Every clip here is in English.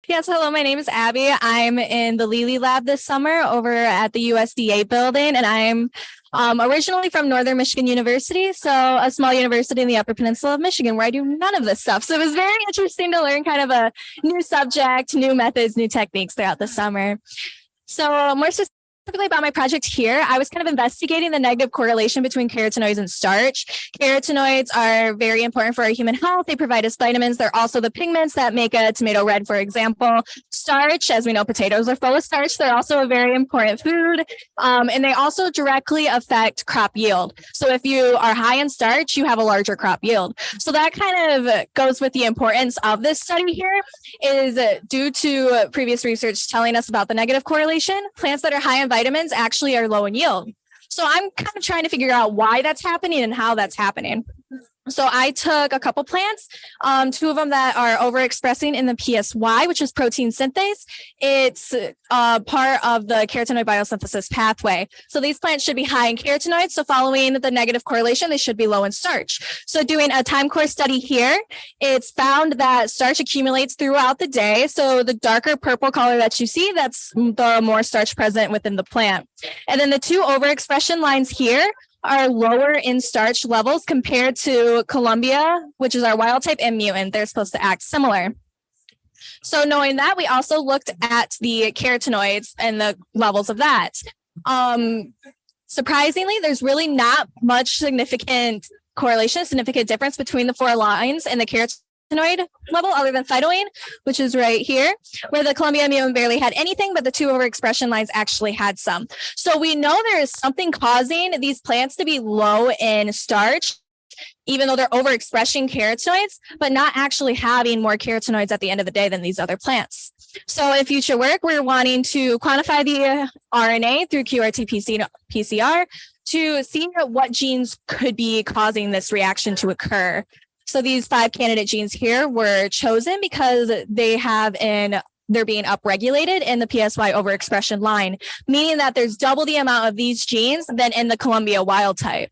Yes, hello, my name is Abby. I'm in the Lely lab this summer over at the USDA building, and I'm originally from Northern Michigan University, so a small university in the Upper Peninsula of Michigan where I do none of this stuff. So it was very interesting to learn kind of a new subject, new methods, new techniques throughout the summer. So more specifically about my project here, I was kind of investigating the negative correlation between carotenoids and starch. Carotenoids are very important for our human health. They provide us vitamins. They're also the pigments that make a tomato red, for example. Starch, as we know, potatoes are full of starch. They're also a very important food, and they also directly affect crop yield. So if you are high in starch, you have a larger crop yield. So that kind of goes with the importance of this study here is due to previous research telling us about the negative correlation. Plants that are high in vitamins actually are low in yield. So I'm kind of trying to figure out why that's happening and how that's happening. So I took a couple plants, two of them that are overexpressing in the PSY, which is protein synthase. It's part of the carotenoid biosynthesis pathway. So these plants should be high in carotenoids. So following the negative correlation, they should be low in starch. So doing a time course study here, it's found that starch accumulates throughout the day. So the darker purple color that you see, that's the more starch present within the plant. And then the two overexpression lines here are lower in starch levels compared to Columbia, which is our wild type, and mutant. They're supposed to act similar. So knowing that, we also looked at the carotenoids and the levels of that. Surprisingly, there's really not much significant correlation, significant difference between the four lines and the carotenoid level other than phytoene, which is right here, where the Columbia mutant barely had anything, but the two overexpression lines actually had some. So we know there is something causing these plants to be low in starch, even though they're overexpressing carotenoids, but not actually having more carotenoids at the end of the day than these other plants. So in future work, we're wanting to quantify the RNA through QRT-PCR to see what genes could be causing this reaction to occur. So these 5 candidate genes here were chosen because they're being upregulated in the PSY overexpression line, meaning that there's double the amount of these genes than in the Columbia wild type.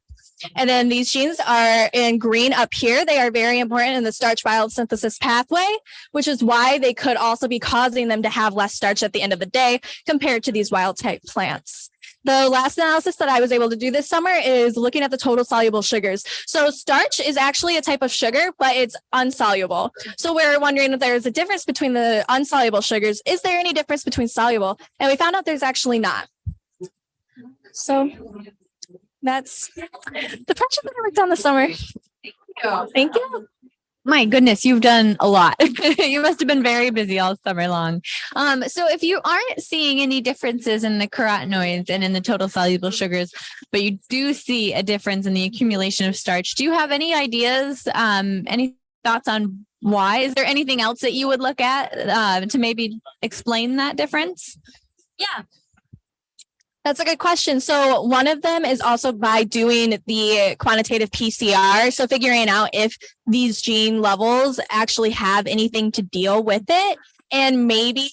And then these genes are in green up here. They are very important in the starch biosynthesis pathway, which is why they could also be causing them to have less starch at the end of the day compared to these wild type plants. The last analysis that I was able to do this summer is looking at the total soluble sugars. So starch is actually a type of sugar, but it's unsoluble. So we're wondering if there's a difference between the unsoluble sugars. Is there any difference between soluble? And we found out there's actually not. So that's the project that I worked on this summer. Thank you. My goodness, you've done a lot. You must have been very busy all summer long. So if you aren't seeing any differences in the carotenoids and in the total soluble sugars, but you do see a difference in the accumulation of starch, do you have any ideas, any thoughts on why? Is there anything else that you would look at to maybe explain that difference? Yeah. That's a good question. So one of them is also by doing the quantitative PCR. So figuring out if these gene levels actually have anything to deal with it. And maybe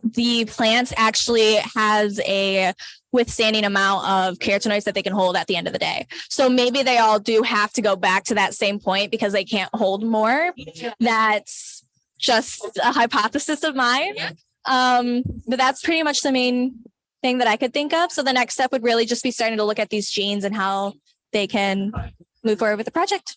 the plant actually has a withstanding amount of carotenoids that they can hold at the end of the day. So maybe they all do have to go back to that same point because they can't hold more. That's just a hypothesis of mine. But that's pretty much the main thing that I could think of. So the next step would really just be starting to look at these genes and how they can move forward with the project.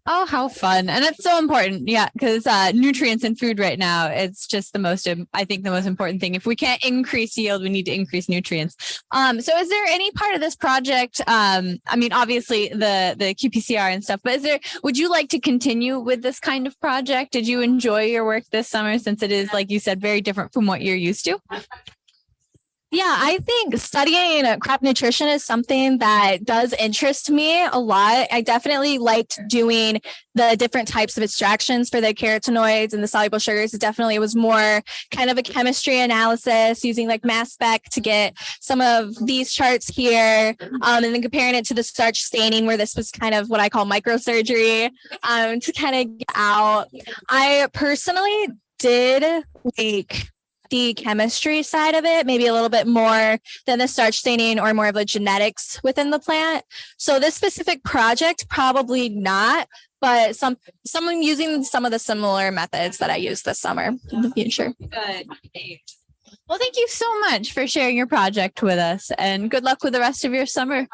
Oh, how fun. And it's so important. Yeah, because nutrients in food right now, it's just the most important thing. If we can't increase yield, we need to increase nutrients. So is there any part of this project, obviously the qPCR and stuff, but would you like to continue with this kind of project? Did you enjoy your work this summer since it is, like you said, very different from what you're used to? Yeah, I think studying crop nutrition is something that does interest me a lot. I definitely liked doing the different types of extractions for the carotenoids and the soluble sugars. It definitely was more kind of a chemistry analysis using like mass spec to get some of these charts here, and then comparing it to the starch staining where this was kind of what I call microsurgery to kind of get out. I personally did the chemistry side of it, maybe a little bit more than the starch staining or more of the genetics within the plant. So this specific project, probably not, but someone using some of the similar methods that I used this summer in the future. Good. Well, thank you so much for sharing your project with us, and good luck with the rest of your summer.